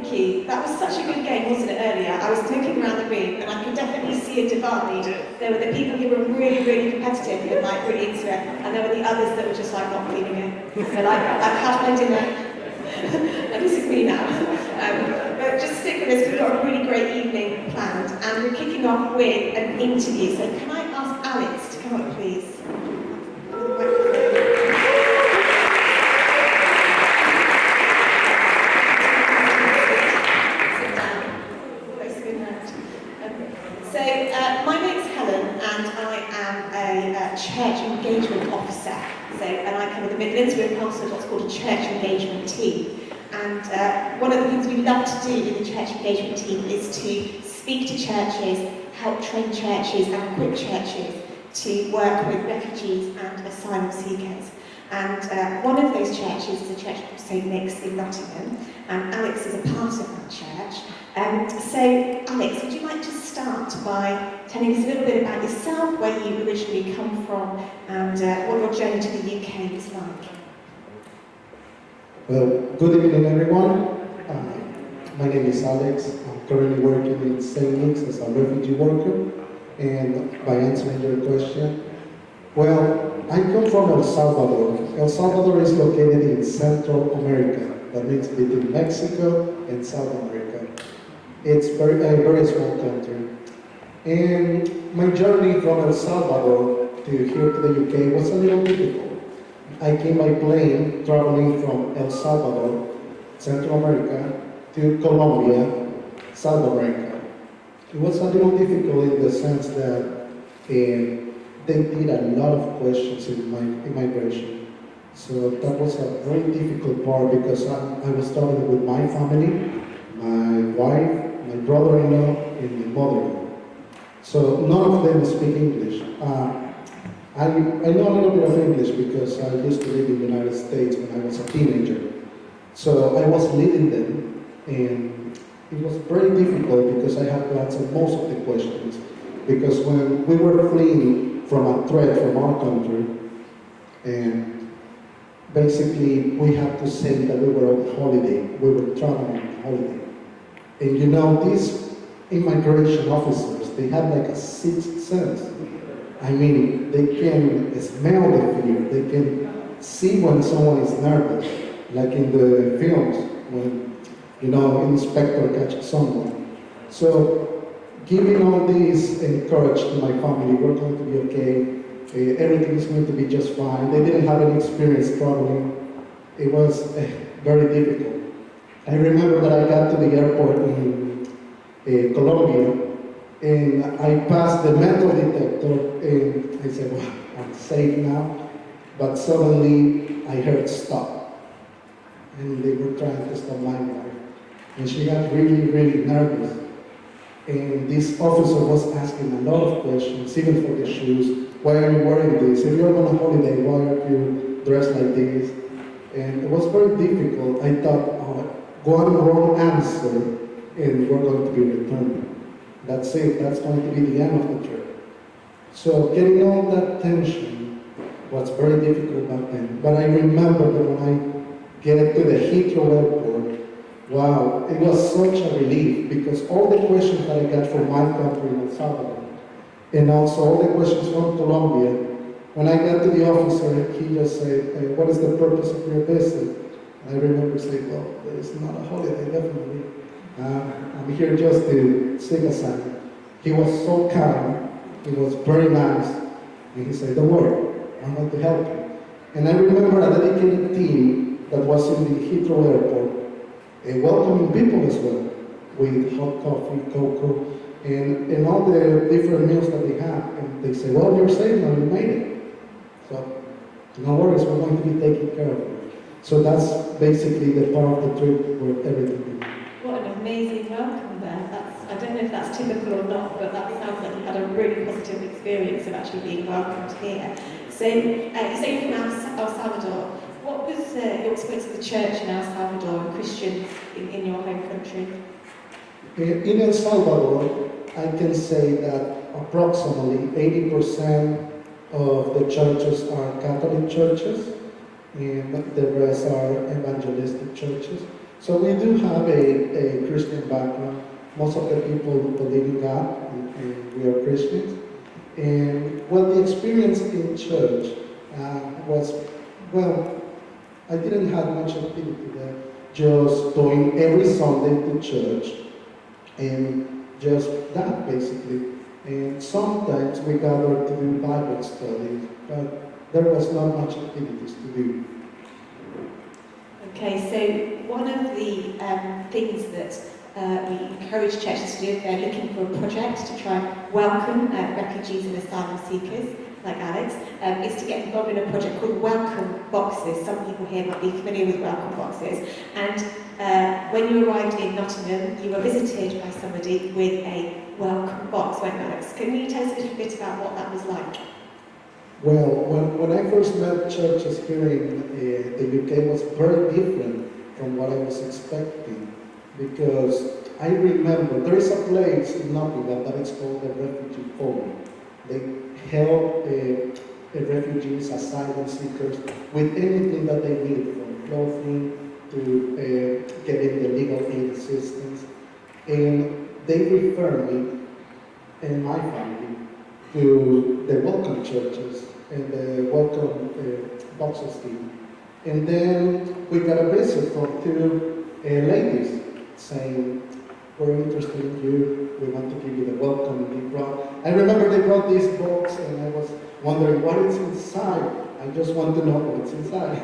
Thank you. That was such a good game, wasn't it, earlier? I was looking around the room and I could definitely see a divide. There were the people who were really, really competitive and like really into it, and there were the others that were just like not feeling it. They're like, I've had my dinner, and this is me now. But just stick with us, we've got a really great evening planned, and we're kicking off with an interview. So can I ask Alex to come up, please? My name's Helen, and I am a church engagement officer. And I cover the Midlands. We're part of what's called a church engagement team. And one of the things we love to do with the church engagement team is to speak to churches, help train churches, and equip churches to work with refugees and asylum seekers. And one of those churches is a church called St. Nick's in Nottingham, and Alex is a part of that church. So, Alex, would you like to start by telling us a little bit about yourself, where you originally come from, and what your journey to the UK was like? Well, good evening, everyone. My name is Alex. I'm currently working in St. Nick's as a refugee worker. And by answering your question, well, I come from El Salvador. El Salvador is located in Central America. That means between Mexico and South America. It's a very small country. And my journey from El Salvador to here to the UK was a little difficult. I came by plane traveling from El Salvador, Central America, to Colombia, South America. It was a little difficult in the sense that they did a lot of questions in my immigration. So that was a very difficult part because I was traveling with my family, my wife, my brother-in-law, and my mother-in-law. So none of them speak English. I know a little bit of English because I used to live in the United States when I was a teenager. So I was leading them, and it was very difficult because I had to answer most of the questions. Because when we were fleeing from a threat from our country, and basically we had to say that we were on holiday, we were traveling on holiday. And you know, these immigration officers, they have like a sixth sense. I mean, they can smell the fear, they can see when someone is nervous, like in the films, when, you know, an inspector catches someone. So, giving all this encourage to my family, we're going to be okay, everything is going to be just fine. They didn't have any experience traveling. It was very difficult. I remember that I got to the airport in Colombia, and I passed the metal detector, and I said, well, I'm safe now. But suddenly, I heard stop. And they were trying to stop my wife. And she got really, really nervous. And this officer was asking a lot of questions, even for the shoes. Why are you wearing this? If you're on a holiday, why are you dressed like this? And it was very difficult. I thought, one wrong answer, and we're going to be returned. That's it. That's going to be the end of the trip. So getting all that tension was very difficult back then. But I remember that when I get to the Heathrow Airport, wow, it was such a relief because all the questions that I got from my country in El Salvador, and also all the questions from Colombia, when I got to the officer, he just said, what is the purpose of your visit? I remember saying, well, it's not a holiday, definitely. I'm here just to sing a song. He was so kind, he was very nice, and he said, don't worry, I'm going to help you. And I remember a dedicated team that was in the Heathrow Airport, welcoming people as well, with hot coffee, cocoa, and all the different meals that they have. And they say, well, you're safe now, you made it. So, no worries, we're going to be taking care of you. So that's basically the part of the trip where everything began. What an amazing welcome there. I don't know if that's typical or not, but that sounds like you had a really positive experience of actually being welcomed here. So, you say you're from El Salvador. What was your experience of the church in El Salvador and Christians in your home country? In El Salvador, I can say that approximately 80% of the churches are Catholic churches, and the rest are evangelistic churches. So we do have a Christian background. Most of the people believe in God, and we are Christians. And well, the experience in church was, well, I didn't have much activity there. Just going every Sunday to church, and just that basically. And sometimes we gathered to do Bible studies, but there was not much activities to do. Okay, so one of the things that we encourage churches to do if they're looking for a project to try and welcome refugees and asylum seekers, like Alex, is to get involved in a project called Welcome Boxes. Some people here might be familiar with Welcome Boxes. And when you arrived in Nottingham, you were visited by somebody with a welcome box, weren't you, Alex? Can you tell us a little bit about what that was like? Well, when I first met churches here in the UK, it was very different from what I was expecting, because I remember there is a place in Nottingham that is called the Refugee Forum. They help refugees, asylum seekers with anything that they need, from clothing to getting the legal aid assistance. And they refer me and my family to the Welcome Churches and the Welcome Boxes team. And then we got a visit from two ladies saying, "We're interested in you, we want to give you the welcome." I remember they brought this box, and I was wondering what is inside. I just want to know what's inside.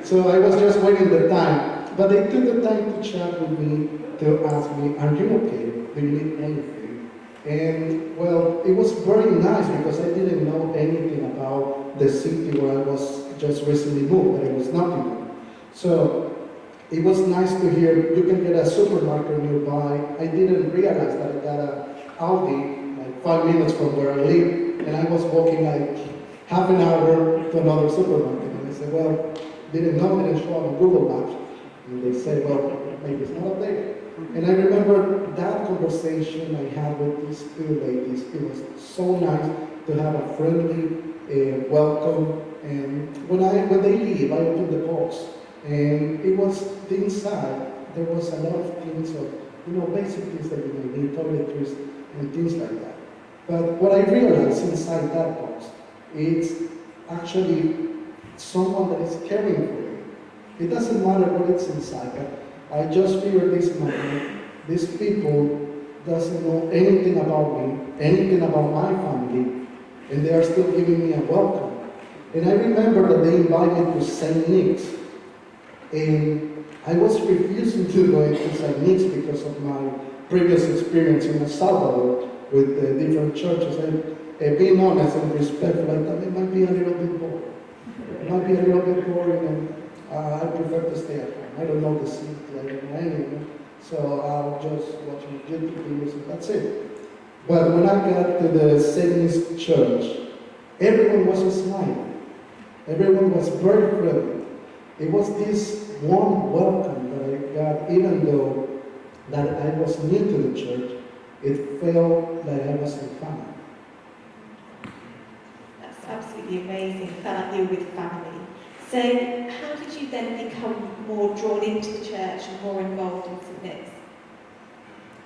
So I was just waiting the time. But they took the time to chat with me, to ask me, "Are you okay? Do you need anything?" And well, it was very nice because I didn't know anything about the city where I was just recently moved, but it was Nottingham. So it was nice to hear you can get a supermarket nearby. I didn't realize that I got a Aldi like 5 minutes from where I live, and I was walking like half an hour to another supermarket. And I said, "Well, didn't know, didn't show up on Google Maps." And they said, "Well, maybe it's not updated." And I remember that conversation I had with these two ladies. It was so nice to have a friendly welcome. And when they leave, I opened the box, and it was the inside. There was a lot of things of, basic things that you may need, toiletries and things like that. But what I realized inside that box, it's actually someone that is caring for you. It doesn't matter what it's inside, but I just figured this moment, these people doesn't know anything about me, anything about my family, and they are still giving me a welcome. And I remember that they invited me to St. Nick's, and I was refusing to go into St. Nick's because of my previous experience in El Salvador with the different churches. And being honest and respectful, I thought it might be a little bit boring. It might be a little bit boring, and I prefer to stay at home. I don't know the city, I don't know anyone, so I'll just watch YouTube videos and that's it. But when I got to the St. Nick's church, everyone was smiling. Everyone was very friendly. It was this warm welcome that I got, even though that I was new to the church. It felt like I was in family. That's absolutely amazing. It felt like you were with family. So how did you then become more drawn into the church and more involved in St. Nick's?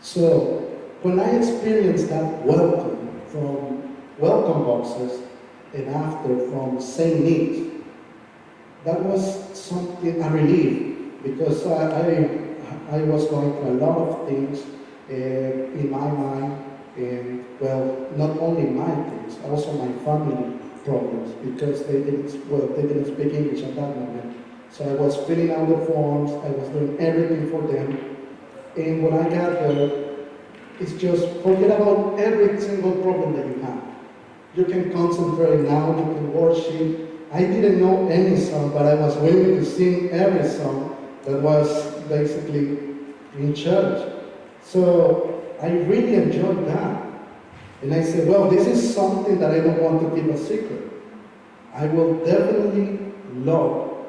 So when I experienced that welcome from Welcome Boxes and after from St. Nick's, that was something, a relief, because I was going through a lot of things in my mind, and well, not only my things, also my family problems, because they didn't speak English at that moment. So I was filling out the forms, I was doing everything for them, and when I got there, it's just forget about every single problem that you have. You can concentrate now, you can worship. I didn't know any song, but I was willing to sing every song that was basically in church. So I really enjoyed that. And I said, well, this is something that I don't want to keep a secret. I will definitely love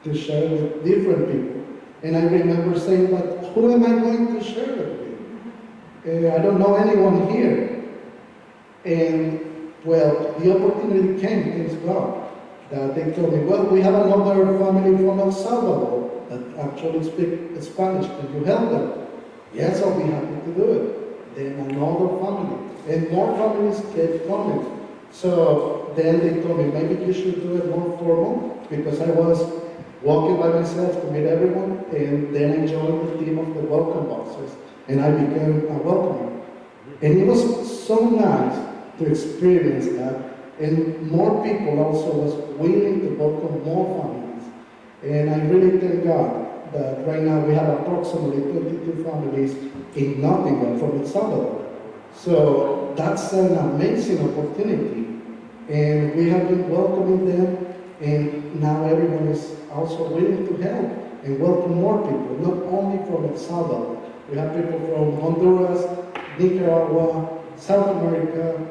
to share with different people. And I remember saying, but who am I going to share it with? I don't know anyone here. And well, the opportunity came, thanks God. that they told me, well, we have another family from El Salvador that actually speak Spanish. Can you help them? Yes, I'll be happy to do it. Then another family, and more families kept coming. So then they told me, maybe you should do it more formal, because I was walking by myself to meet everyone, and then I joined the team of the welcome boxers, and I became a welcomer. And it was so nice to experience that, and more people also was willing to welcome more families. And I really thank God that right now we have approximately 22 families in Nottingham from El Salvador. So that's an amazing opportunity. And we have been welcoming them, and now everyone is also willing to help and welcome more people, not only from El Salvador. We have people from Honduras, Nicaragua, South America,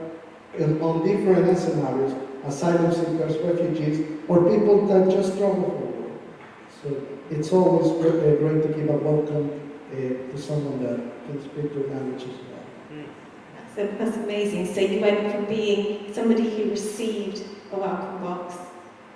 and on different scenarios, asylum seekers, refugees, or people that just travel for work. So it's always great to give a welcome to someone that can speak your language as well. That's amazing. So you went from being somebody who received a welcome box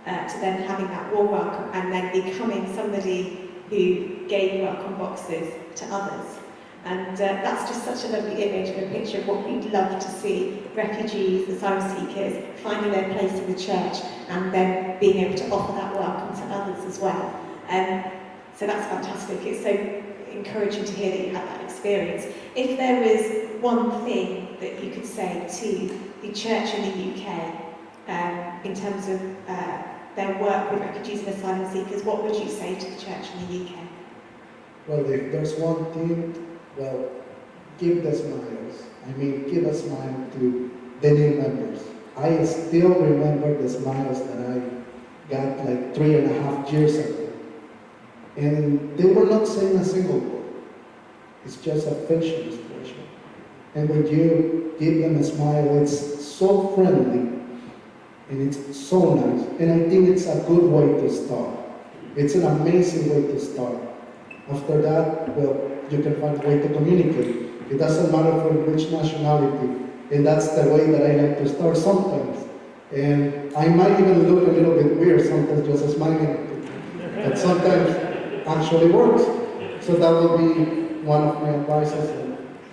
to then having that warm welcome, and then becoming somebody who gave welcome boxes to others. And that's just such a lovely image and a picture of what we'd love to see: refugees, asylum seekers, finding their place in the church, and then being able to offer that welcome to others as well. So that's fantastic. It's so encouraging to hear that you had that experience. If there was one thing that you could say to the church in the UK in terms of their work with refugees and asylum seekers, what would you say to the church in the UK? Well, if there's one thing, well, give the smiles. I mean, give a smile to the new members. I still remember the smiles that I got like 3.5 years ago. And they were not saying a single word. It's just a facial expression. And when you give them a smile, it's so friendly and it's so nice. And I think it's a good way to start. It's an amazing way to start. After that, well, you can find a way to communicate. It doesn't matter from which nationality. And that's the way that I like to start sometimes. And I might even look a little bit weird sometimes just smiling. But sometimes actually works. So that will be one of my advices.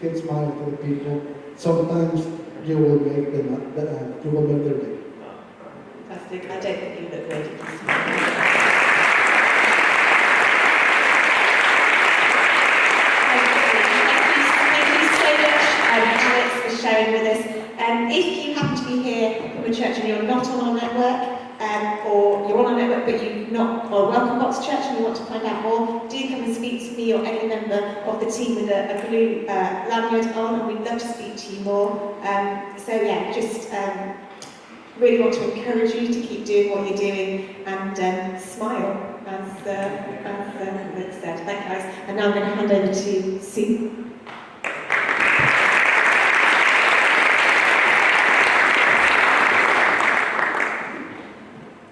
Keep smiling to the people. Sometimes you will make them, you will make their day. Fantastic. I don't think you look weird if you smile. Sharing with us. If you happen to be here from a church and you're not on our network, or you're on our network but you've not, or Welcome Box Church and you want to find out more, do come and speak to me or any member of the team with a blue lanyard on, and we'd love to speak to you more. So yeah, just really want to encourage you to keep doing what you're doing and smile, as Luke said. Thank you guys. And now I'm going to hand over to Sue.